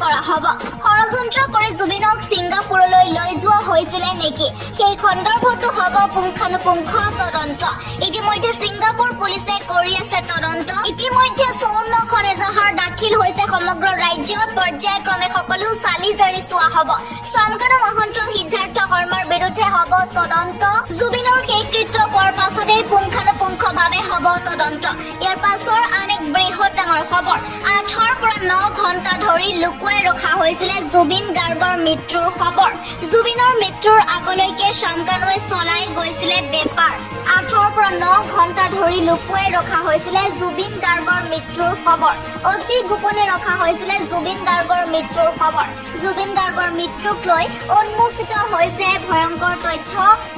কৰা হ'ব। ষড়যন্ত্ৰ কৰি জুবিনক ছিংগাপুৰলৈ লৈ যোৱা হৈছিল নেকি, সেই সন্দৰ্ভতো হ'ব পুংখানুপুংখ তদন্ত। ইতিমধ্যে ছিংগাপুৰ পুলিচে কৰি আছে তদন্ত। ইতিমধ্যে 54খন এজাহাৰ দাখিল হৈছে সমগ্ৰ ৰাজ্যত। পৰ্যায়ক্ৰমে সকলো চালি জাৰি চোৱা হ'ব। শ্যামকানু মহন্ত, সিদ্ধাৰ্থ শৰ্মাৰ বিৰুদ্ধে হ'ব তদন্ত। জুবিনৰ শেষকৃত্য পোৱাৰ পাছতেই পুংখানুপুংখভাৱে হ'ব তদন্ত। ইয়াৰ পাছৰ আন এক বৃহৎ ডাঙৰ খবৰ, 8ৰ পৰা 9 ঘণ্টা ধৰি লুকুৱাই ৰখা হৈছিলে জুবিন গাৰ্গৰ মৃত্যুৰ খবৰ। জুবিনৰ মৃত্যুৰ আগলৈকে শ্যামকানুৱে চলাই গৈছিলে বেপাৰ। 8ৰ পৰা 9 ঘণ্টা ধৰি লুকুৱাই ৰখা হৈছিলে জুবিন গাৰ্গৰ মৃত্যুৰ খবৰ। অতি গোপনে ৰখা হৈছিলে জুবিন গাৰ্গৰ মৃত্যুৰ খবৰ। জুবিন গাৰ্গৰ মৃত্যুক লৈ উন্মোচিত হৈছে ভয়ংকৰ তথ্য।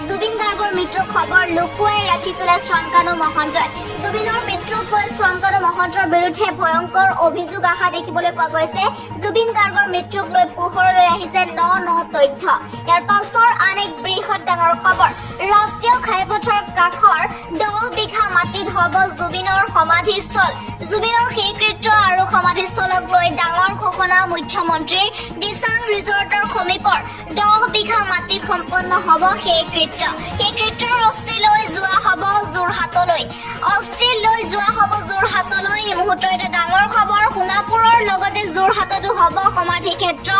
জুবিন গাৰ্গৰ মৃত্যুৰ খবৰ লুকুৱাই ৰাখিছিলে শ্যামকানু মহন্তই। জুবিনৰ মৃত্যুক লৈ শ্যামকানু মহন্তৰ বিৰুদ্ধে ভয়ংকৰ অভিযোগ অহা দেখিবলৈ পোৱা গৈছে। জুবিন গাৰ্গৰ মৃত্যুক লৈ পোহৰলৈ আহিছে ন তথ্য। ইয়াৰ পাছৰ আন এক বৃহৎ ডাঙৰ খবৰ, ৰাষ্ট্ৰীয় ঘাইপথৰ কাষৰ 10 বিঘা মাটিত হ'ব জুবিনৰ সমাধিস্থল। জুবিনৰ শেষকৃত্য আৰু সমাধিস্থলক লৈ ডাঙৰ ঘোষণা মুখ্যমন্ত্ৰীৰ। দিচাং ৰিজৰ্টৰ সমীপৰ 10 বিঘা মাটিত সম্পন্ন হ'ব শেষকৃত্য। শেষকৃত্যৰ অস্থি লৈ যোৱা হ'ব যোৰহাটলৈ। এই মুহূৰ্তৰ এটা ডাঙৰ খবৰ, সোণাপুৰৰ লগতে যোৰহাটতো হ'ব সমাধি ক্ষেত্ৰ।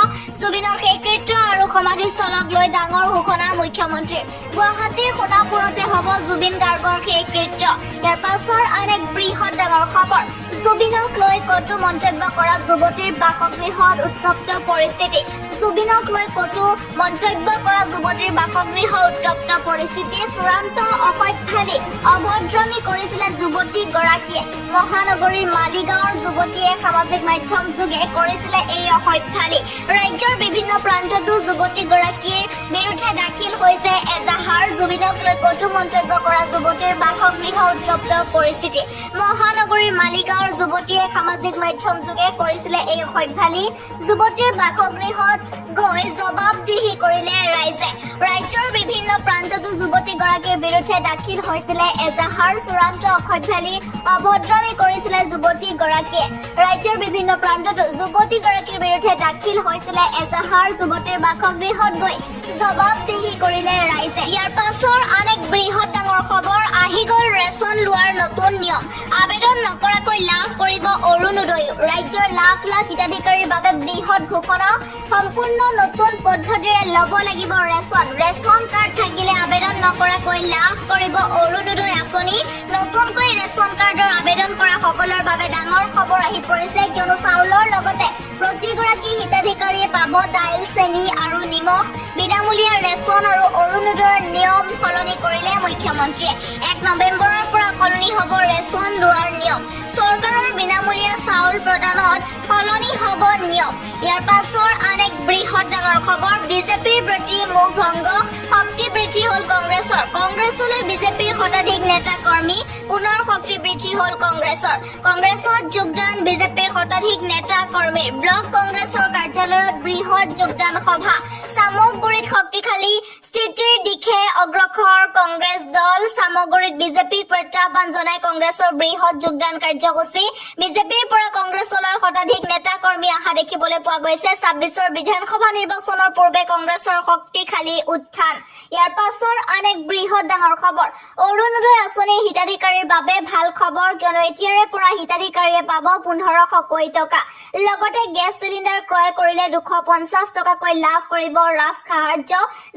জুবিনৰ শেষকৃত্য আৰু সমাধিস্থলক লৈ ডাঙৰ ঘোষণা মুখ্যমন্ত্ৰীৰ। গুৱাহাটীৰ সোণাপুৰতে হ'ব জুবিন গাৰ্গৰ শেষকৃত্য। ইয়াৰ পাছৰ আন এক বৃহৎ ডাঙৰ খবৰ, জুবিনক লৈ কটু মন্তব্য কৰা যুৱতীৰ বাসগৃহত উত্তপ্ত পৰিস্থিতি। জুবিনক লৈ কটু মন্তব্য কৰা যুৱতীৰ বাসগৃহ উত্তপ্ত পৰিস্থিতি। চূড়ান্ত অসভ্যালি অভদ্ৰামি কৰিছিলে যুৱতীগৰাকীয়ে। মহানগৰীৰ মালিগাঁৱৰ যুৱতীয়ে সামাজিক মাধ্যম যোগে কৰিছিলে এই অসভ্যালি। ৰাজ্যৰ বিভিন্ন প্ৰান্ততো যুৱতীগৰাকীৰ বিৰুদ্ধে দাখিল হৈছে এজাহাৰ। জুবিনক লৈ কটু মন্তব্য কৰা যুৱতীৰ বাসগৃহ উত্তপ্ত পৰিস্থিতি। মহানগৰীৰ মালিগাঁৱৰ যুৱতীয়ে সামাজিক মাধ্যম যোগে কৰিছিলে এই অসভ্যালি। যুৱতীৰ বাসগৃহত গৈ জবাবদিহি কৰিলে ৰাইজে। ৰাজ্যৰ বিভিন্ন প্ৰান্ততো যুৱতীগৰাকীৰ বিৰুদ্ধে দাখিল হৈছিলে এজাহাৰ। চূড়ান্ত অসভ্যালি অভদ্ৰামি কৰিছিলে যুৱতীগৰাকীয়ে। ৰাজ্যৰ বিভিন্ন প্ৰান্ততো যুৱতীগৰাকীৰ বিৰুদ্ধে দাখিল হৈছিলে এজাহাৰ। যুৱতীৰ বাসগৃহত গৈ জবাবদিহি কৰিলে ৰাইজে। ইয়াৰ পাছৰ আন এক বৃহৎ ডাঙৰ খবৰ, আহি গ'ল ৰেচন লোৱাৰ নতুন নিয়ম। আবেদন নকৰাকৈ লাভ কৰিব অৰুণোদয়। ৰাজ্যৰ লাখ লাখ হিতাধিকাৰীৰ বাবে বৃহৎ ঘোষণা, সম্পূৰ্ণ নতুন পদ্ধতিৰে ল'ব লাগিব ৰেচন। ৰেচন কাৰ্ড থাকিলে আবেদন নকৰাকৈ লাভ কৰিব অৰুণোদয় আঁচনি। নতুনকৈ ৰেচন কাৰ্ডৰ আবেদন কৰা সকলৰ বাবে ডাঙৰ খবৰ আহি পৰিছে, কিয়নো চাউলৰ লগতে প্ৰতিগৰাকী হিতাধিকাৰীয়ে পাব দাইল, চেনি আৰু নিমখ। বিনামূলীয়া ৰেচন আৰু অৰুণোদয়ৰ নিয়ম সলনি কৰিলে মুখ্যমন্ত্ৰীয়ে। 1 নৱেম্বৰৰ পৰা সলনি হ'ব ৰেচন লোৱাৰ নিয়ম। চৰকাৰৰ বিনামূলীয়া চাউল প্ৰদানত সলনি হ'ব নিয়ম। ইয়াৰ পাছৰ আন এক বৃহৎ ডাঙৰ খবৰ, বিজেপিৰ প্ৰতি মুখ ভংগ, শক্তি বৃদ্ধি হ'ল কংগ্ৰেছৰ। কংগ্ৰেছলৈ বিজেপিৰ শতাধিক নেতা কৰ্মী, পুনৰ শক্তি বৃদ্ধি হ'ল কংগ্ৰেছৰ। কংগ্ৰেছত যোগদান বিজেপিৰ শতাধিক নেতা কৰ্মীৰ। ব্লক কংগ্ৰেছৰ কাৰ্যালয়ত বৃহৎ যোগদান সভা। চামগুৰিত শক্তিশালী স্থিতিৰ দিশে অগ্ৰসৰ কংগ্ৰেছ দল। চামগুৰিত বিজেপিক প্ৰত্যাহ্বান জনাই কংগ্ৰেছৰ বৃহৎ যোগদান কাৰ্যসূচী। বিজেপিৰ পৰা কংগ্ৰেছলৈ শতাধিক নেতা কৰ্মী অহা দেখিবলৈ পোৱা গৈছে। 26ৰ বিধানসভা নিৰ্বাচনৰ পূৰ্বে কংগ্ৰেছৰ শক্তিশালী উত্থান। ইয়াৰ পাছৰ আন এক বৃহৎ ডাঙৰ খবৰ, অৰুণোদয় আঁচনিৰ হিতাধিকাৰীৰ বাবে ভাল খবৰ, কিয়নো এতিয়াৰে পৰা হিতাধিকাৰীয়ে পাব 1500 টকা। লগতে গেছ চিলিণ্ডাৰ ক্ৰয় কৰিলে 250 টকাকৈ লাভ কৰিব ৰাজ সাহায্য।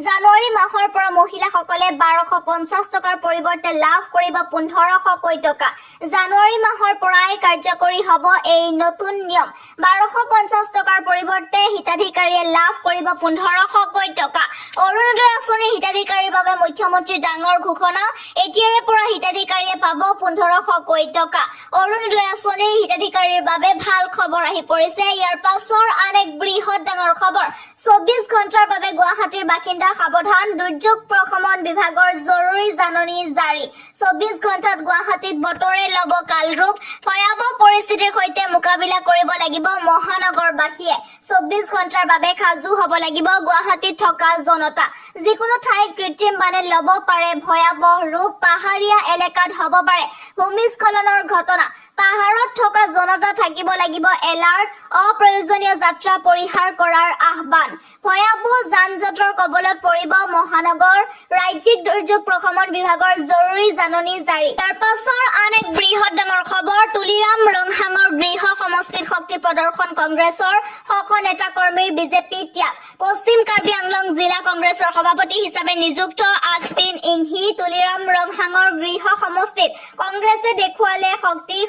জানুৱাৰী মাহৰ পৰা মহিলাসকলে 1250 টকাৰ পৰিৱৰ্তে লাভ কৰিব 1500 টকা। জানুৱাৰী মাহৰ পৰাই কাৰ্যকৰী হ'ব এই নতুন নিয়ম। 1250 টকাৰ পৰিৱৰ্তে হিতাধিকাৰীয়ে লাভ কৰিব 1500 টকা। অৰুণোদয় আঁচনিৰ হিতাধিকাৰীৰ বাবে মুখ্যমন্ত্ৰীৰ ডাঙৰ ঘোষণা, এতিয়াৰে পৰা হিতাধিকাৰীয়ে পাব 1500 টকা। অৰুণোদয় আঁচনিৰ হিতাধিকাৰীৰ বাবে ভাল খবৰ আহি পৰিছে। ইয়াৰ পাছৰ আন এক বৃহৎ ডাঙৰ খবৰ, 24 ঘণ্টাৰ বাবে গুৱাহাটীৰ বাসিন্দা সাৱধান। দুৰ্যোগ প্ৰশমন বিভাগৰ জৰুৰী জাননী জাননী জাৰি 24 ঘণ্টাত গুৱাহাটীত বতৰে ল'ব কালৰূপ ভয়াৱহ পৰিস্থিতিৰ সৈতে মোকাবিলা কৰিব লাগিব মহানগৰবাসীয়ে 24 ঘণ্টাৰ বাবে সাজু হ'ব লাগিব গুৱাহাটীত থকা জনতা যিকোনো ঠাইত কৃত্ৰিম বানে ল'ব পাৰে ভয়াৱহ ৰূপ পাহাৰীয়া এলেকাত হ'ব পাৰে ভূমিস্খলনৰ ঘটনা পাহাৰত থকা জনতা থাকিব লাগিব এলাৰ্ট অপ্ৰয়োজনীয় যাত্ৰা পৰিহাৰ কৰাৰ আহ্বান ভয়াৱহ যান-জঁটৰ কবলত পৰিব মহানগৰ ৰাজ্যিক দুৰ্যোগ প্ৰশমন বিভাগৰ জৰুৰী জাননী জাৰি তাৰ পাছৰ আন এক বৃহৎ ডাঙৰ খবৰ তুলিৰাম ৰংহাঙৰ গৃহ সমষ্টিত শক্তি প্ৰদৰ্শন কংগ্ৰেছৰ শক নেতা কৰ্মীৰ বিজেপি ত্যাগ পশ্চিম কাৰ্বি আংলং জিলা কংগ্ৰেছৰ সভাপতি হিচাপে নিযুক্ত আগষ্টিন ইংহি তুলিৰাম ৰংহাঙৰ গৃহ সমষ্টিত কংগ্ৰেছে দেখুৱালে শক্তি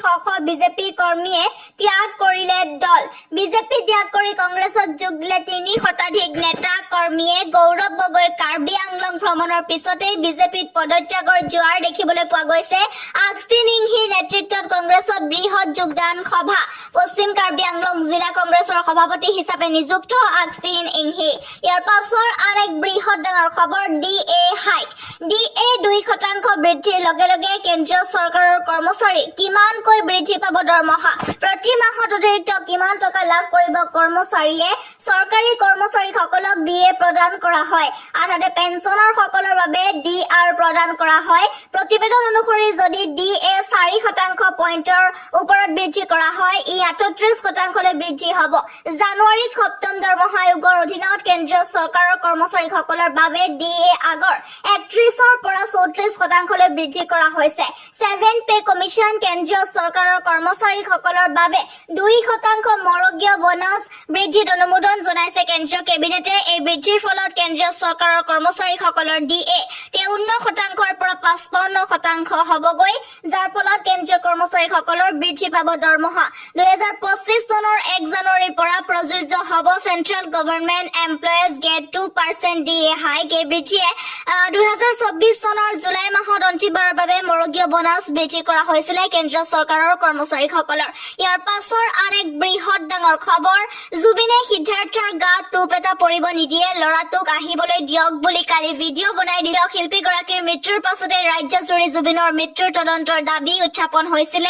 বিজেপি কৰ্মীয়ে ত্যাগ কৰিলে দল বিজেপি ত্যাগ কৰি কংগ্ৰেছত যোগ দিলে 3 শতাধিক নেতা কৰ্মীয়ে গৌৰৱ গগৈৰ কাৰ্বি আংলং ভ্ৰমণৰ পিছতে বিজেপিত পদত্যাগৰ জোৱাৰ দেখিবলৈ পোৱা গৈছে আগষ্টিন ইংহিৰ নেতৃত্বত কংগ্ৰেছত বৃহৎ যোগদান সভা পশ্চিম কাৰ্বি আংলং জিলা কংগ্ৰেছৰ সভাপতি হিচাপে নিযুক্ত আগষ্টিন ইংহি ইয়াৰ পাছৰ আন এক বৃহৎ ডাঙৰ খবৰ ডিএ হাইক ডিএ 2% বৃদ্ধিৰ লগে লগে কেন্দ্ৰীয় চৰকাৰৰ কৰ্মচাৰী কিমানকৈ বৃদ্ধি পাব দৰমহা প্ৰতি মাহত অতিৰিক্ত কিমান টকা লাভ কৰিব কৰ্মচাৰীয়ে চৰকাৰী কৰ্মচাৰীসকলক ডিএ প্ৰদান কৰা হয় আনহাতে পেঞ্চনৰ সকলৰ বাবে ডিআৰ প্ৰদান কৰা হয় প্ৰতিবেদন অনুসৰি যদি ডিএ 4% পইণ্টৰ ওপৰত বৃদ্ধি কৰা হয় ই 38% লৈ বৃদ্ধি হ'ব জানুৱাৰীত সপ্তম দৰমহা আয়োগৰ অধীনত কেন্দ্ৰীয় চৰকাৰৰ কৰ্মচাৰীসকলৰ বাবে ডিএ আগৰ 31ৰ পৰা 34% লৈ বৃদ্ধি কৰা হৈছে 7 পে কমিশ্যন কেন্দ্ৰীয় চৰকাৰৰ কৰ্মচাৰীসকলৰ বাবে 2% মৰগীয় বোনাছ বৃদ্ধিত অনুমোদন জনাইছে কেন্দ্ৰীয় কেবিনেটে এই বৃদ্ধিৰ ফলত কেন্দ্ৰীয় চৰকাৰৰ কৰ্মচাৰীসকলৰ ডিএ 53%ৰ পৰা 55% হ'বগৈ যাৰ ফলত কেন্দ্ৰীয় কৰ্মচাৰীসকলৰ বৃদ্ধি পাব দৰমহা 2025 চনৰ 1 জানুৱাৰীৰ পৰা প্ৰযোজ্য হ'ব central government employees get 2% DA hike এই বৃদ্ধিয়ে 2024 চনৰ জুলাই মাহত অন্তিমবাৰৰ বাবে মৰগীয় বোনাছ বৃদ্ধি কৰা হৈছিল কেন্দ্ৰীয় চৰকাৰৰ কৰ্মচাৰীসকলৰ ইয়াৰ পাছৰ আন এক বৃহৎ ডাঙৰ খবৰ জুবিনে সিদ্ধাৰ্থৰ গাত টোপ এটা পৰিব নিদিয়ে লৰাটোক আহিবলৈ দিয়ক বুলি কালি ভিডিঅ' বনাই দিলে শিল্পীগৰাকীৰ মৃত্যুৰ পাছতে ৰাজ্যজুৰি জুবিনৰ মৃত্যুৰ তদন্তৰ দাবী উত্থাপন হৈছিল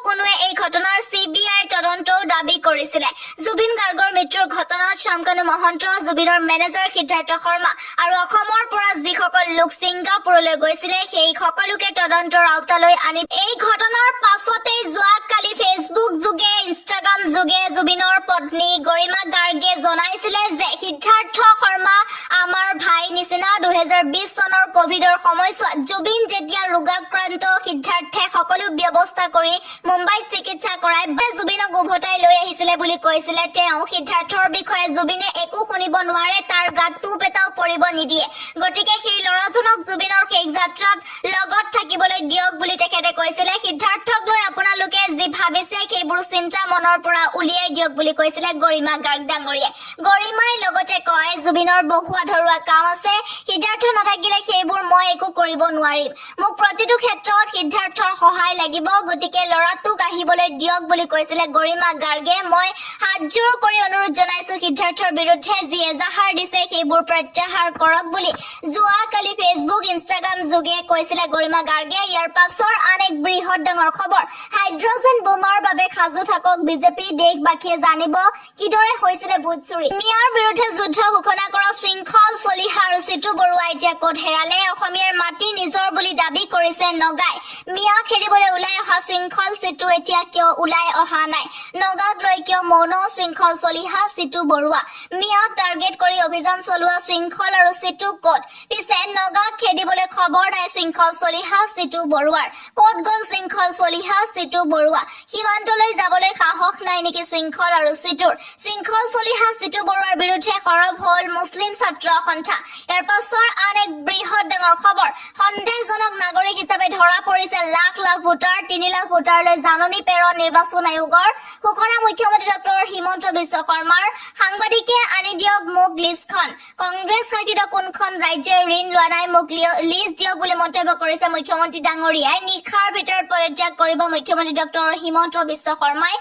কোনোৱে এই ঘটনাৰ CBI তদন্তও দাবী কৰিছিল জুবিন গাৰ্গৰ মৃত্যুৰ ঘটনাত শামকানু মহন্ত জুবিনৰ মেনেজাৰ সিদ্ধাৰ্থ শৰ্মা আৰু অসমৰ পৰা যিসকল লোক ছিংগাপুৰলৈ গৈছিল সেই সকলোকে তদন্তৰ আওতালৈ আনি এই ঘটনাৰ পাছতে যোৱাকালি ফেচবুক যোগে ইনষ্টাগ্ৰাম যোগে জুবিনৰ পত্নী গৰিমা গাৰ্গে জনাইছিলে যে সিদ্ধাৰ্থ শৰ্মা আমাৰ ভাই নিচিনা 2020 চনৰ কোভিডৰ সময়ছোৱাত জুবিন যেতিয়া ৰোগাক্ৰান্ত সিদ্ধাৰ্থে সকলো ব্যৱস্থা কৰি মুম্বাইত চিকিৎসা কৰাই জুবিনক উভতাই লৈ আহিছিলে বুলি কৈছিলে তেওঁ সিদ্ধাৰ্থৰ বিষয়ে জুবিনে একো শুনিব নোৱাৰে তাৰ গাত টোপ এটাও পৰিব নিদিয়ে গতিকে সেই ল'ৰাজনক জুবিনৰ শেষ যাত্ৰাত লগত থাকিবলৈ দিয়ক বুলি তেখেতে কৈছিলে সিদ্ধাৰ্থক লৈ আপোনালোকে যি ভাবিছে সেইবোৰ চিন্তা মনৰ পৰা উলিয়াই দিয়ক বুলি কৈছিলে গৰিমা গাৰ্গ ডাঙৰীয়ে গৰিমাই লগতে কয় জুবিনৰ বহু আধৰুৱা কাম আছে সিদ্ধাৰ্থ নাথাকিলে সেইবোৰ মই একো কৰিব নোৱাৰিম মোক প্ৰতিটো ক্ষেত্ৰত সিদ্ধাৰ্থৰ সহায় লাগিব গতিকে ল'ৰাটোক আহিবলৈ দিয়ক বুলি কৈছিলে গৰিমা গাৰ্গে মই হাতজোৰ কৰি অনুৰোধ জনাইছো সিদ্ধাৰ্থৰ বিৰুদ্ধে যি এজাহাৰ দিছে সেইবোৰ প্ৰত্যাহাৰ কৰক বুলি যোৱাকালি ফেচবুক ইনষ্টাগ্ৰাম যোগে কৈছিলে গৰিমা গাৰ্গে ইয়াৰ পাছৰ আন এক বৃহৎ ডাঙৰ খবৰ হাইড্ৰজেন বোমাৰ বাবে সাজু থাকক বিজেপি দেশবাসীয়ে জানিব কিদৰে হৈছিল ভোট চুৰি মিয়াৰ বিৰুদ্ধে যুদ্ধ ঘোষণা কৰা শৃংখল চলিহা আৰু চিটু বৰুৱা এতিয়া ক'ত হেৰালে অসমীয়াৰ মাটি নিজৰ বুলি দাবী কৰিছে নগাই মিয়া খেলিবলৈ ওলাই অহা শৃংখল চিটু এতিয়া কিয় ওলাই অহা নাই নগাক লৈ কিয় মৌন শৃংখল চলিহা চিটু বৰুৱা মিয়াক টাৰ্গেট কৰি অভিযান চলোৱা শৃংখল আৰু চিটু ক'ত পিছে নগাক খেদিবলৈ খবৰ নাই শৃংখল চলিহা চিটু বৰুৱাৰ ক'ত গ'ল শৃংখল চলিহা চিটু বৰুৱা সীমান্তলৈ যাবলৈ সাহস নাই নেকি শৃংখল আৰু চিটুৰ শৃংখল চলিহা চিটু বৰুৱাৰ বিৰুদ্ধে সৰব হ'ল মুছলিম ছাত্ৰ সন্থা ইয়াৰ পাছৰ আন এক বৃহৎ ডাঙৰ খবৰ সন্দেহজনক নাগৰিক হিচাপে ধৰা পৰিছে লাখ লাখ ভোটাৰ 3 লাখ ভোটাৰলৈ জাননী প্ৰেৰণ নিৰ্বাচন আয়োগৰ ঘোষণা মুখ্যমন্ত্ৰী ডক্টৰ হিমন্ত বিশ্ব শৰ্মাৰ সাংবাদিকে আনি দিয়ক মোক লিষ্টখন কংগ্ৰেছ শাসিত কোনখন ৰাজ্যই ঋণ লোৱা নাই মোক লিষ্ট দিয়ক বুলি মন্তব্য কৰিছে মুখ্যমন্ত্ৰী ডাঙৰীয়াই নিশাৰ ভিতৰত পদত্যাগ কৰিব মুখ্যমন্ত্ৰী ডক্টৰ হিমন্ত বিশ্ব শৰ্মাই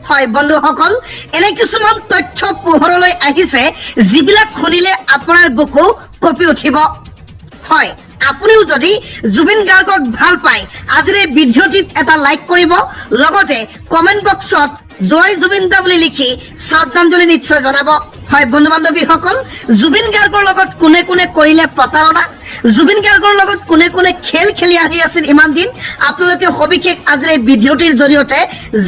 হয় বন্ধুসকল এনে কিছুমান তথ্য পোহৰলৈ আহিছে যিবিলাক শুনিলে আপোনাৰ বুকু কঁপি উঠিব হয় আপুনিও যদি জুবিন গাৰ্গক ভাল পায় আজিৰ এই ভিডিঅ'টিত এটা লাইক কৰিব লগতে কমেন্ট বক্সত জয় জুবিন দা বুলি লিখি শ্ৰদ্ধাঞ্জলি নিশ্চয় জনাব হয় বন্ধু বান্ধৱীসকল জুবিন গাৰ্গৰ লগত কোনে কোনে কৰিলে প্ৰতাৰণা জুবিন গাৰ্গৰ লগত কোনে কোনে খেল খেলি আহি আছিল ইমান দিন আপোনালোকে সবিশেষ আজিৰ এই ভিডিঅ'টিৰ জৰিয়তে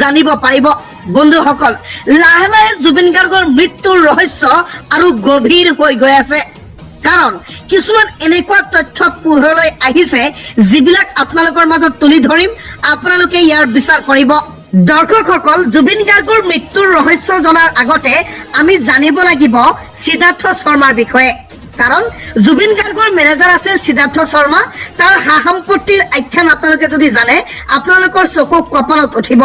জানিব পাৰিব বন্ধুসকল লাহে লাহে জুবিন গাৰ্গৰ মৃত্যুৰ ৰহস্য আৰু গভীৰ হৈ গৈ আছে কাৰণ কিছুমান এনেকুৱা তথ্য পোহৰলৈ আহিছে যিবিলাক আপোনালোকৰ মাজত তুলি ধৰিম আপোনালোকে ইয়াৰ বিচাৰ কৰিব দৰ্শকসকল জুবিন গাৰ্গৰ মৃত্যুৰ ৰহস্য জনাৰ আগতে আমি জানিব লাগিব সিদ্ধাৰ্থ শৰ্মাৰ বিষয়ে কাৰণ জুবিন গাৰ্গৰ মেনেজাৰ আছিল সিদ্ধাৰ্থ শৰ্মা তাৰ হা সম্পত্তিৰ আখ্যান আপোনালোকে যদি জানে আপোনালোকৰ চকু কপালত উঠিব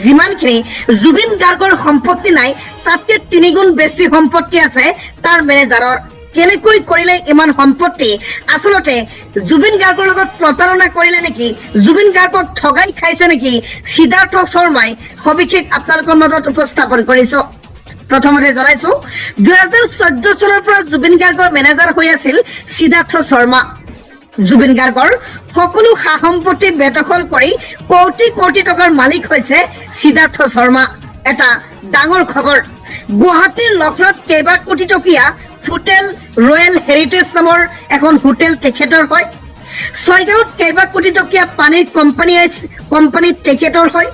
যিমানখিনি জুবিন গাৰ্গৰ সম্পত্তি নাই তাতকে 3 গুণ বেছি সম্পত্তি আছে তাৰ মেনেজাৰৰ কেনেকৈ কৰিলে ইমান সম্পত্তি আসলতে জুবিন গাৰ্গৰ লগত প্ৰতাৰণা কৰিলে নেকি জুবিন গাৰ্গক ঠগাই খাইছে নেকি সিদ্ধাৰ্থ শৰ্মাই সবিশেষ আপোনালোকৰ মাজত উপস্থাপন কৰিছো প্ৰথমতে জনাইছো 2014 চনৰ পৰা জুবিন গাৰ্গৰ মেনেজাৰ হৈ আছিল সিদ্ধাৰ্থ শৰ্মা জুবিন গাৰ্গৰ সকলো সা সম্পত্তি বেদখল কৰি কোটি কোটি টকাৰ মালিক হৈছে সিদ্ধাৰ্থ শৰ্মা এটা ডাঙৰ খবৰ গুৱাহাটীৰ লখৰাত কেইবা কোটি টকীয়া হোটেল ৰয়েল হেৰিটেজ নামৰ এখন হোটেল তেখেতৰ হয় ছয়গাঁৱত কেইবা কোটি টকীয়া পানীৰ কোম্পানী তেখেতৰ হয়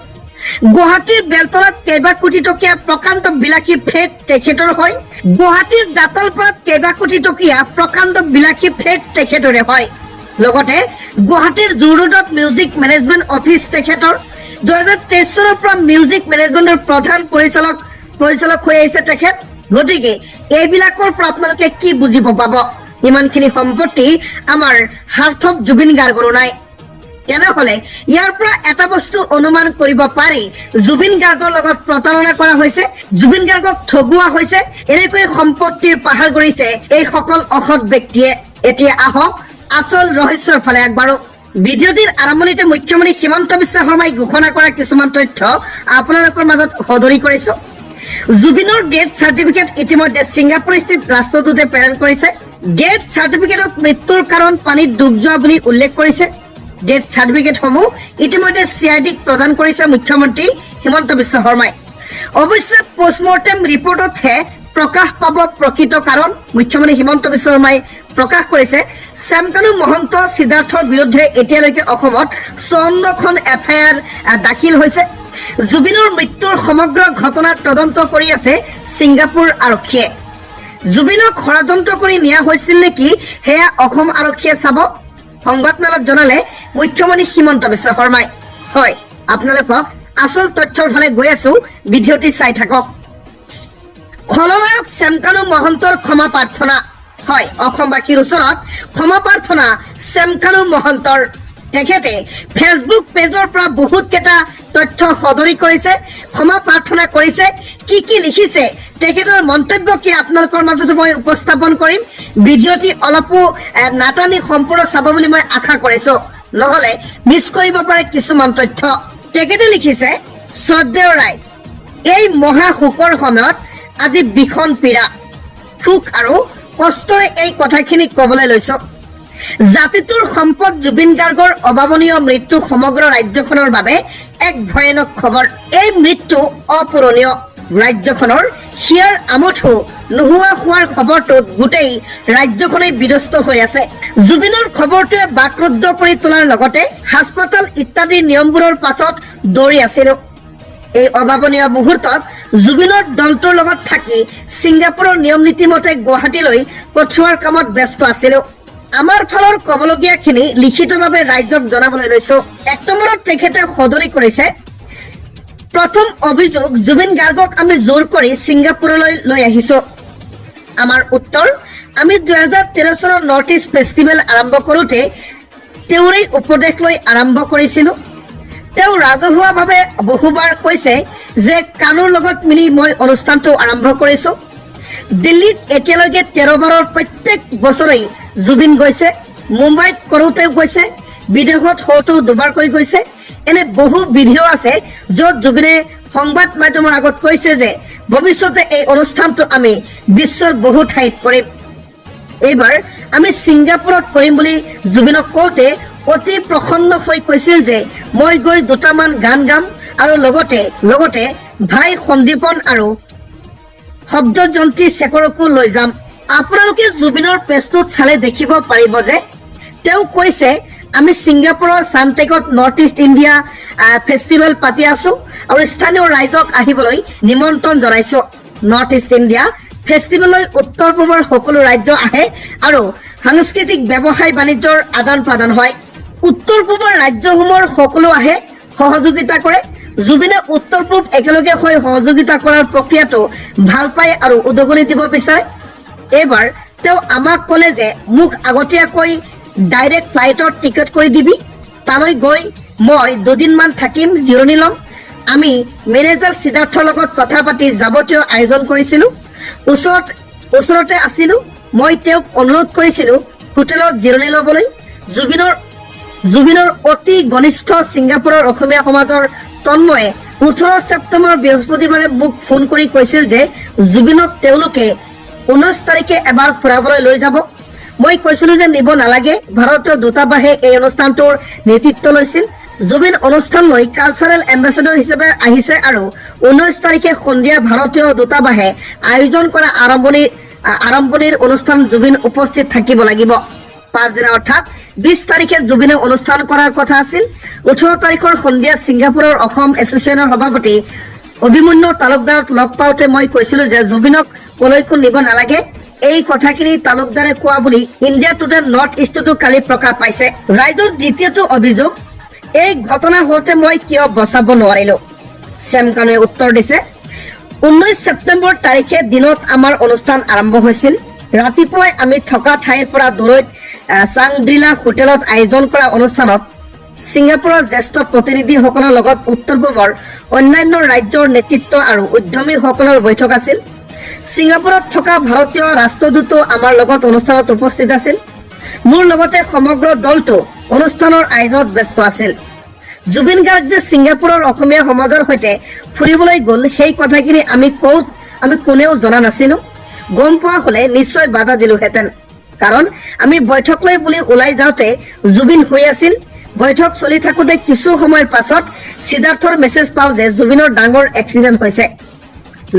গুৱাহাটীৰ বেলতলাত কেইবা কোটি টকীয়া প্ৰকাণ্ড বিলাসী ফ্লেট তেখেতৰ হয় গুৱাহাটীৰ দাঁতালপাৰাত কেইবা কোটি টকীয়া প্ৰকাণ্ড বিলাসী ফ্লেট তেখেতৰে হয় লগতে গুৱাহাটীৰ জুৰোডত মিউজিক মেনেজমেন্ট অফিচ তেখেতৰ 2023 চনৰ পৰা মিউজিক মেনেজমেন্টৰ প্ৰধান পৰিচালক হৈ আহিছে তেখেত গতিকে এইবিলাকৰ পৰা আপোনালোকে কি বুজিব পাব ইমানখিনি সম্পত্তি আমাৰ হাৰ্থক জুবিন গাৰ্গৰ নাই তেনেহলে ইয়াৰ পৰা এটা বস্তু অনুমান কৰিব পাৰি জুবিন গাৰ্গৰ লগত প্ৰতাৰণা কৰা হৈছে জুবিন গাৰ্গক ঠগুৱা হৈছে এনেকৈ সম্পত্তিৰ পাহাৰ গৰিছে এই সকল অসৎ ব্যক্তিয়ে এতিয়া আহক আসল ৰহস্যৰ ফালে আগবাঢ়ো ভিডিঅ'টিৰ আৰম্ভণিতে মুখ্যমন্ত্ৰী হিমন্ত বিশ্ব শৰ্মাই ঘোষণা কৰা কিছুমান তথ্য আপোনালোকৰ মাজত সদৰি কৰিছো জুবিনৰ ডেথ সাৰ্টিফিকেট ইতিমধ্যে ছিংগাপুৰস্থিত ৰাষ্ট্ৰদূতে প্ৰেৰণ কৰিছে ডেথ সাৰ্টিফিকেটত মৃত্যুৰ কাৰণ পানীত ডুব যোৱা বুলি উল্লেখ কৰিছে ডেথ সাৰ্টিফিকেটসমূহ ইতিমধ্যে চিআইডিক প্ৰদান কৰিছে মুখ্যমন্ত্ৰী হিমন্ত বিশ্ব শৰ্মাই অৱশ্যে পোষ্টমৰ্টেম ৰিপৰ্টতহে প্ৰকাশ পাব প্ৰকৃত কাৰণ মুখ্যমন্ত্ৰী হিমন্ত বিশ্ব শৰ্মাই প্ৰকাশ কৰিছে শ্যামকানু মহন্ত সিদ্ধাৰ্থৰ বিৰুদ্ধে এতিয়ালৈকে অসমত 54খন এফআইআৰ দাখিল হৈছে জুবিনৰ মৃত্যুৰ সমগ্ৰ ঘটনাৰ তদন্ত কৰি আছে ছিংগাপুৰ আৰক্ষীয়ে জুবিনক ষড়যন্ত্ৰ কৰি নিয়া হৈছিল নেকি হেয়া অসম আৰক্ষীয়ে চাব সংবাদমেলত জনালে মুখ্যমন্ত্ৰী হিমন্ত বিশ্ব শৰ্মাই হয় আপোনালোকক আসল তথ্যৰ ফালে গৈ আছো ভিডিঅ'টি চাই থাকক খলনায়ক শ্যামকানু মহন্তৰ ক্ষমা প্ৰাৰ্থনা হয় অসমবাসীৰ ওচৰত ক্ষমা প্ৰাৰ্থনা শ্যামকানু মহন্তৰ তেখেতে ফেসবুক পেজৰ পৰা বহুত কেটা তথ্য সদৰি কৰিছে ক্ষমা প্ৰাৰ্থনা কৰিছে কি লিখিছে তেখেতৰ মন্তব্য কি আপোনালোকৰ মাজত মই উপস্থাপন কৰিম ভিডিঅ'টি অলপো নাটানি সম্পূৰ্ণ চাব বুলি মই আশা কৰিছো নহলে মিছ কৰিব পাৰে কিছুমান তথ্য তেখেতে লিখিছে শ্ৰদ্ধেয় ৰাইজ এই মহা শোকৰ সময়ত আজি বিখন পীড়া সুখ আৰু কষ্টৰে এই কথাখিনি ক'বলৈ লৈছো জাতিটোৰ সম্পদ জুবিন গাৰ্গৰ অভাৱনীয় মৃত্যু সমগ্ৰ ৰাজ্যখনৰ বাবে এক ভয়ানক খবৰ এই মৃত্যু অপূৰণীয় ৰাজ্যখনৰ হিয়াৰ আমঠু নোহোৱা হোৱাৰ খবৰটোত গোটেই ৰাজ্যখনেই বিধ্বস্ত হৈ আছে জুবিনৰ খবৰটোৱে বাকৰুদ্ধ কৰি তোলাৰ লগতে হাস্পতাল ইত্যাদি নিয়মবোৰৰ পাছত দৌৰি আছিল এই অভাৱনীয় মুহূৰ্তত জুবিনৰ দলটোৰ লগত থাকি ছিংগাপুৰৰ নিয়ম নীতিমতে গুৱাহাটীলৈ পঠোৱাৰ কামত ব্যস্ত আছিল আমাৰ ফালৰ কবলগীয়াখিনি লিখিতভাৱে ৰাজ্যক জনাবলৈ লৈছো এক নম্বৰত তেখেতে সদৰি কৰিছে প্ৰথম অভিযোগ জুবিন গাৰ্গক আমি জোৰ কৰি ছিংগাপুৰলৈ লৈ আহিছো আমাৰ উত্তৰ আমি 2013 চনৰ নৰ্থ ইষ্ট ফেষ্টিভেল আৰম্ভ কৰোঁতে তেওঁৰে উপদেশ লৈ আৰম্ভ কৰিছিলো তেওঁ ৰাজহুৱাভাৱে বহুবাৰ কৈছে যে কানুৰ লগত মিলি মই অনুষ্ঠানটো আৰম্ভ কৰিছো দিল্লীত এতিয়ালৈকে 13 বাৰৰ প্ৰত্যেক বছৰেই জুবিন গৈছে মুম্বাইত কৰোঁতেও গৈছে বিদেশত হওঁতেও দুবাৰকৈ গৈছে এনে বহু ভিডিঅ' আছে য'ত জুবিনে সংবাদ মাধ্যমৰ আগত কৈছে যে ভৱিষ্যতে এই অনুষ্ঠানটো আমি বিশ্বৰ বহু ঠাইত কৰিম এইবাৰ আমি ছিংগাপুৰত কৰিম বুলি জুবিনক কওঁতে অতি প্ৰসন্ন হৈ কৈছিল যে মই গৈ দুটামান গান গাম আৰু লগতে ভাই সন্দীপন আৰু শব্দযন্ত্ৰী শেখৰকো লৈ যাম। আপোনালোকে জুবিনৰ পেজটোত চালে দেখিব পাৰিব যে তেওঁ কৈছে আমি ছিংগাপুৰৰ চানটেকত নৰ্থ ইষ্ট ইণ্ডিয়া ফেষ্টিভেল পাতি আছো আৰু স্থানীয় ৰাইজক আহিবলৈ নিমন্ত্ৰণ জনাইছো। নৰ্থ ইষ্ট ইণ্ডিয়া ফেষ্টিভেললৈ উত্তৰ পূবৰ সকলো ৰাজ্য আহে আৰু সাংস্কৃতিক ব্যৱসায় বাণিজ্যৰ আদান প্ৰদান হয়। উত্তৰ পূবৰ ৰাজ্যসমূহৰ সকলো আহে সহযোগিতা কৰে। জুবিনে উত্তৰ পূব একেলগে হৈ সহযোগিতা কৰাৰ প্ৰক্ৰিয়াটো ভাল পায় আৰু উদগনি দিব বিচাৰে। এইবাৰ তেওঁ আমাক ক'লে যে মোক আগতীয়াকৈ ডাইৰেক্ট ফ্লাইটৰ টিকেট কৰি দিবি, তালৈ গৈ মই দুদিনমান থাকিম, জিৰণি ল'ম। আমি মেনেজাৰ সিদ্ধাৰ্থৰ লগত কথা পাতি যাৱতীয় আয়োজন কৰিছিলো। ওচৰতে আছিলো। মই তেওঁক অনুৰোধ কৰিছিলো হোটেলত জিৰণি ল'বলৈ। জুবিনৰ অতি ঘনিষ্ঠ ছিংগাপুৰৰ অসমীয়া সমাজৰ তন্ময়ে 18 ছেপ্টেম্বৰ বৃহস্পতিবাৰে মোক ফোন কৰি কৈছিল যে জুবিনক তেওঁলোকে 19 তাৰিখে এবাৰ ফুৰাবলৈ লৈ যাব। মই কৈছিলো যে নিব নালাগে, ভাৰতীয় দূতাবাসে এই অনুষ্ঠানটোৰ নেতৃত্ব লৈছিল। জুবিন অনুষ্ঠানলৈ কালচাৰেল এম্বেচাডৰ হিচাপে আহিছে আৰু 19 তাৰিখে সন্ধিয়া ভাৰতীয় দূতাবাসে আয়োজন কৰা আৰম্ভণিৰ অনুষ্ঠান জুবিন উপস্থিত থাকিব লাগিব। পাছদিনা অৰ্থাৎ 20 তাৰিখে জুবিনে অনুষ্ঠান কৰাৰ কথা আছিল। 18 তাৰিখৰ সন্ধিয়া ছিংগাপুৰৰ অসম এছ'চিয়েশ্যনৰ সভাপতি অভিমন্যু তালুকদাৰক লগ পাওঁতে মই কৈছিলো যে জুবিনক কলৈকো নিব নালাগে। এই কথাখিনি তালুকদাৰে কোৱা বুলি ইণ্ডিয়া টুডে নৰ্থ ইষ্টতো কালি প্ৰকাশ পাইছে। ৰাইজৰ দ্বিতীয়টো অভিযোগ, এই ঘটনা হওঁতে মই কিয় বচাব নোৱাৰিলো। চেম কানুৱে উত্তৰ দিছে, 19 ছেপ্টেম্বৰ তাৰিখে দিনত আমাৰ অনুষ্ঠান আৰম্ভ হৈছিল। ৰাতিপুৱাই আমি থকা ঠাইৰ পৰা দূৰৈত চাংগ্ৰিলা হোটেলত আয়োজন কৰা অনুষ্ঠানত ছিংগাপুৰৰ জ্যেষ্ঠ প্ৰতিনিধিসকলৰ লগত উত্তৰ পূবৰ অন্যান্য ৰাজ্যৰ নেতৃত্ব আৰু উদ্যমীসকলৰ বৈঠক আছিল। ছিংগাপুৰত থকা ভাৰতীয় ৰাষ্ট্ৰদূতো আমাৰ লগত অনুষ্ঠানত উপস্থিত আছিল। মোৰ লগতে সমগ্ৰ দলটো অনুষ্ঠানৰ আয়োজনত ব্যস্ত আছিল। জুবিন গাৰ্গ যে ছিংগাপুৰৰ অসমীয়া সমাজৰ সৈতে ফুৰিবলৈ গ'ল সেই কথাখিনি আমি কোনেও জনা নাছিলো। গম পোৱা হলে নিশ্চয় বাধা দিলোহেঁতেন, কাৰণ আমি বৈঠক লৈ বুলি ওলাই যাওঁতে জুবিন শুই আছিল। বৈঠক চলি থাকোতে কিছু সময়ৰ পাছত সিদ্ধাৰ্থৰ মেছেজ পাওঁ যে জুবিনৰ ডাঙৰ এক্সিডেণ্ট হৈছে।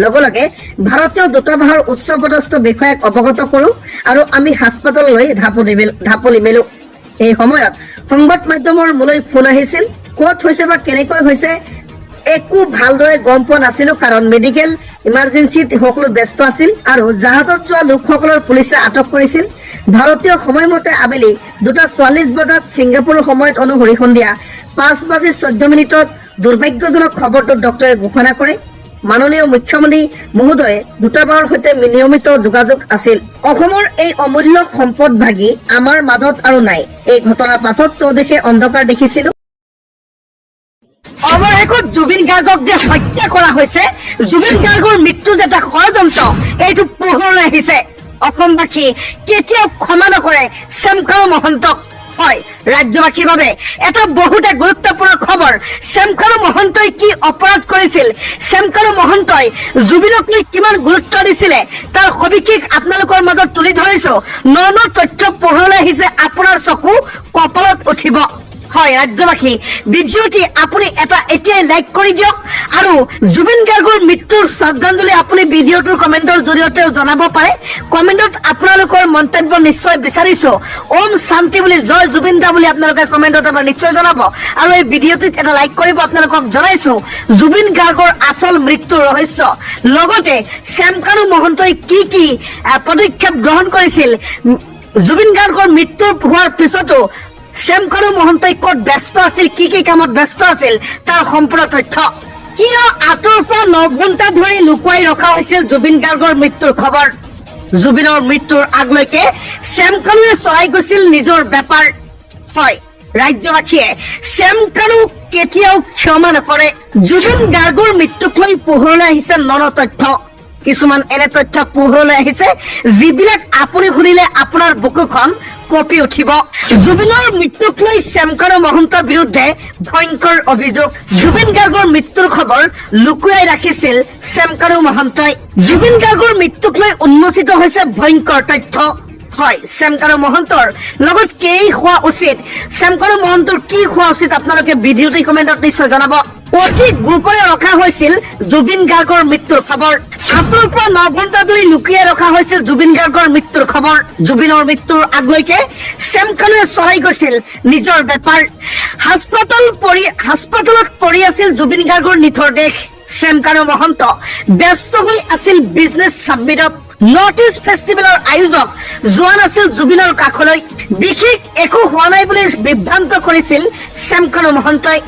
লগে ভাৰতীয় দূতাবাসৰ উচ্চপদস্থ বিষয়াক অৱগত কৰো আৰু আমি হাস্পতাললৈ ঢাপলি মেলো। এই সময়ত সংবাদ মাধ্যমৰ মোলৈ ফোন আহিছিল। ক'ত হৈছে বা কেনেকৈ হৈছে একো ভালদৰে গম পোৱা নাছিলো, কাৰণ মেডিকেল ইমাৰ্জেঞ্চিত সকলো ব্যস্ত আছিল আৰু জাহাজত যোৱা লোকসকলৰ পুলিচে আটক কৰিছিল। ভাৰতীয় সময়মতে আবেলি 2:40 বজাত ছিংগাপুৰৰ সময়ত অনুসৰি সন্ধিয়া 5:14 দুৰ্ভাগ্যজনক খবৰটো ডক্টৰে ঘোষণা কৰে। মাননীয় মুখ্যমন্ত্ৰী মহোদয়ে দূতাবাসৰ সৈতে নিয়মিত যোগাযোগ আছিল। অসমৰ এই অমূল্য সম্পদ ভাগি আমাৰ মাজত আৰু নাই। এই ঘটনাৰ পাছত চৌদিশে অন্ধকাৰ দেখিছিলো। অৱশেষত জুবিন গাৰ্গক যে হত্যা কৰা হৈছে, জুবিন গাৰ্গৰ মৃত্যু যে এটা ষড়যন্ত্ৰ, এইটো পোহৰলৈ আহিছে। অসমবাসী কেতিয়াও ক্ষমা নকৰে শ্যামকানু মহন্তক। হয়, ৰাজ্যবাসীৰ বাবে এটা বহুতে গুৰুত্বপূৰ্ণ খবৰ। শ্যামকানু মহন্তই কি অপৰাধ কৰিছিল, শ্যামকানু মহন্তই জুবিনক লৈ কিমান গুৰুত্ব দিছিলে, তাৰ সবিশেষ আপোনালোকৰ মাজত তুলি ধৰিছো। ন তথ্য পোহৰলৈ আহিছে, আপোনাৰ চকু কপালত উঠিব। হয় ৰাজ্যবাসী, ভিডিঅ'টি আপুনি এতিয়াই লাইক কৰি দিয়ক আৰু জুবিন গাৰ্গৰ মৃত্যুৰ শ্ৰদ্ধাঞ্জলি আপুনি ভিডিঅ'টোৰ কমেণ্টৰ জৰিয়তেও জনাব পাৰে। কমেণ্টত আপোনালোকৰ মন্তব্য নিশ্চয় বিচাৰিছো। ওম শান্তি বুলি, জয় জুবিন দা বুলি আপোনালোকে কমেণ্টত এবাৰ নিশ্চয় জনাব আৰু এই ভিডিঅ'টিত এটা লাইক কৰিব। আপোনালোকক জনাইছো জুবিন গাৰ্গৰ আচল মৃত্যুৰ ৰহস্য, লগতে শ্যামকানু মহন্তই কি পদক্ষেপ গ্ৰহণ কৰিছিল, জুবিন গাৰ্গৰ মৃত্যু হোৱাৰ পিছতো শ্যামকানু মহন্তই ক'ত ব্যস্ত আছিল, কি কামত ব্যস্ত আছিল, তাৰ সম্পূৰ্ণ তথ্য। কিয় আঁতৰ পৰা 9 ঘণ্টা ধৰি লুকুৱাই ৰখা হৈছিল জুবিন গাৰ্গৰ মৃত্যুৰ খবৰ। জুবিনৰ মৃত্যুৰ আগলৈকে শ্যামকানুৱে চলাই গৈছিল নিজৰ বেপাৰ। হয় ৰাজ্যবাসীয়ে শ্যামকানুক কেতিয়াও ক্ষমা নকৰে। জুবিন গাৰ্গৰ মৃত্যুক লৈ পোহৰলৈ আহিছে ন তথ্য। কিছুমান এনে তথ্য পোহৰলৈ আহিছে যিবিলাক আপুনি শুনিলে আপোনাৰ বুকুখন কঁপি উঠিব। জুবিনৰ মৃত্যুক লৈ শ্যামকানু মহন্তৰ বিৰুদ্ধে ভয়ংকৰ অভিযোগ। জুবিন গাৰ্গৰ মৃত্যুৰ খবৰ লুকুৱাই ৰাখিছিল শ্যামকানু মহন্তই। জুবিন গাৰ্গৰ মৃত্যুক লৈ উন্মোচিত হৈছে ভয়ংকৰ তথ্য। হয় শ্যামকানু মহন্তৰ লগত কি হোৱা উচিত শ্যামকানু মহন্তৰ কি হোৱা উচিত আপোনালোকে ভিডিঅ'টি কমেণ্টত নিশ্চয় জনাব অতি গোপনে ৰখা হৈছিল জুবিন গাৰ্গৰ মৃত্যুৰ খবৰ 7 পৰা 9 ঘণ্টা ধৰি লুকিয়াই ৰখা হৈছিল জুবিন গাৰ্গৰ মৃত্যুৰ খবৰ জুবিনৰ মৃত্যুৰ আগলৈকে শ্যামকানুৱে চলাই গৈছিল নিজৰ বেপাৰ হাস্পাতালত পৰি আছিল জুবিন গাৰ্গৰ নিথৰ দেহ শ্যামকানু মহন্ত ব্যস্ত হৈ আছিল বিজনেছ সাবমিটত নৰ্থ ইষ্ট ফেষ্টিভেলৰ আয়োজক যোৱা নাছিল জুবিনৰ কাষলৈ বিশেষ একো হোৱা নাই বুলি বিভ্ৰান্ত কৰিছিল শ্যামকানু মহন্তই